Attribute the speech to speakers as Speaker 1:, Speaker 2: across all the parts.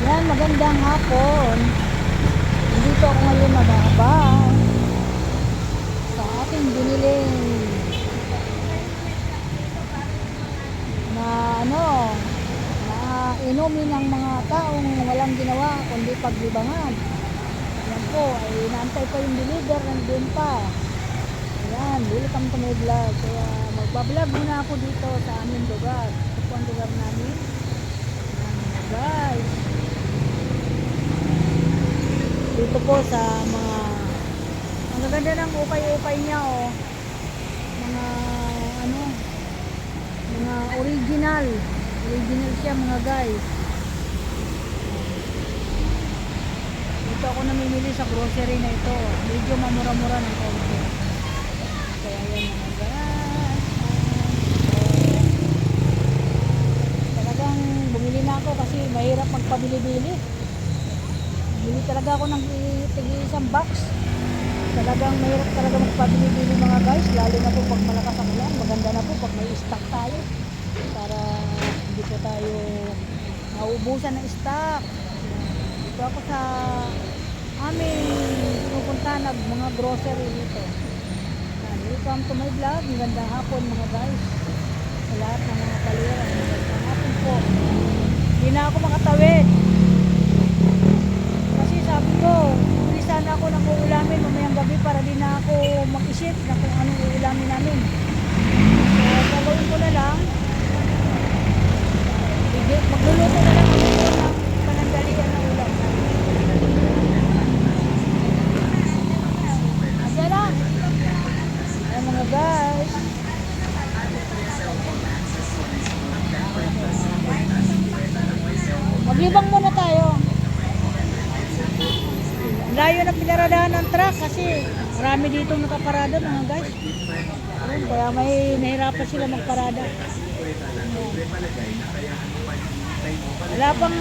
Speaker 1: Yan, magandang hapon. Dito ako ngayon mag-aabang sa ating biniling na na inumin ng mga taong walang ginawa kundi paglibangan. Yan po, ay inaantay pa yung deliver, nandun pa. Ayan, welcome to my vlog. Kaya magbablog muna ako dito sa aming lugar. Ito po ang lugar namin. Ayan, guys. Dito po sa mga ang gaganda ng ukay-ukay niya, oh. Mga mga original siya, mga guys. Dito ako namimili sa grocery na ito. Medyo mamura-mura ng konti. Kaya yan, mga guys. Talagang bumili na ako kasi mahirap magpabili-bili. Bili talaga ako ng isang box. Talagang mahirap talaga magpabili-bili, mga guys. Lalo na po pag malakas ang ulan. Maganda na po pag may stock tayo. Para hindi po tayo maubusan ng stock. Dito ako sa aming pinupunta na mga grocery dito. Welcome to my vlog. Magandang hapon, mga guys. Sa lahat ng mga kalira. Magandang hapon po. Hindi na ako makatawid. Kasi sabi ko, bilisan ako ng uulamin mamayang gabi para di na ako mag-isip na kung anong uulamin namin. So, gagawin ko na lang. Magluluto na lang ako ng panandalian ng ulam. Asya lang. Ayan, mga guys. Maglibang muna tayo. Layo na pinaradahan ng truck kasi marami dito nakaparada, mga guys. Kaya may nahirapan sila magparada. Wala pang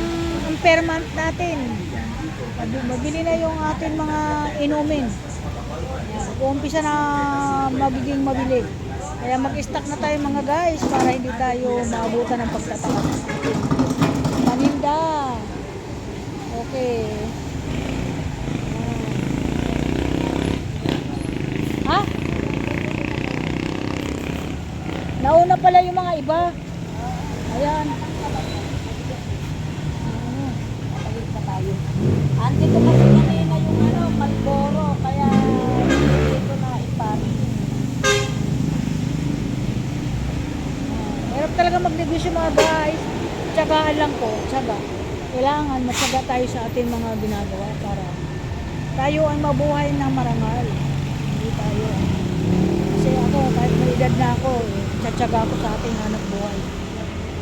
Speaker 1: impairment natin. Mabili na yung ating mga inumin. Umpisa na magiging mabili. Kaya mag-stock na tayo, mga guys, para hindi tayo maabutan ng pagtatakas. Paninda. Okay. Ha? Nauna pala yung mga iba. Ayan. Matawid pa tayo. Ante ko kasi kanina yung Malboro. Kaya hindi ko na iparking. Meron talaga magnegosyo, mga guys. Tsagaan lang po. Tsaga. Kailangan matyaga tayo sa ating mga ginagawa para tayo ang mabuhay ng marangal. Hindi tayo. Kasi ako, kahit may edad na ako, tsatsaga ako sa ating hanap buhay.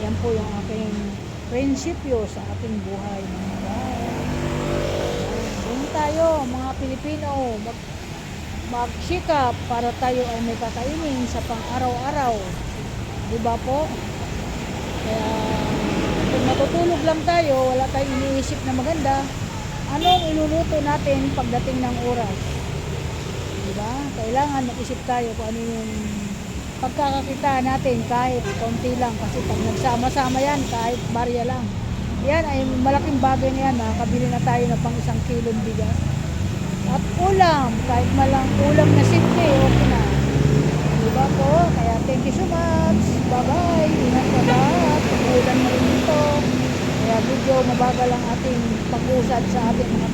Speaker 1: Yan po yung aking prinsipyo sa ating buhay, mga guys. Doon tayo, mga Pilipino, magsikap para tayo ay may kakainin sa pang-araw-araw. Diba po? Kaya kung natutulog lang tayo, wala tayong iniisip na maganda, anong iluluto natin pagdating ng oras? Diba? Kailangan mag-isip tayo kung ano yung pagkakakita natin kahit konti lang. Kasi pag nagsama-sama yan, kahit barya lang, yan ay malaking bagay na yan. Makakabili na tayo na pang 1 kilong bigas. At ulam, kahit malang ulam na simple, okay na. Diba po? Kaya thank you so much. Bye-bye. Ingat sa lahat. Ulan na rin dito. Kaya medyo mabagal ang ating pag-usad sa ating mga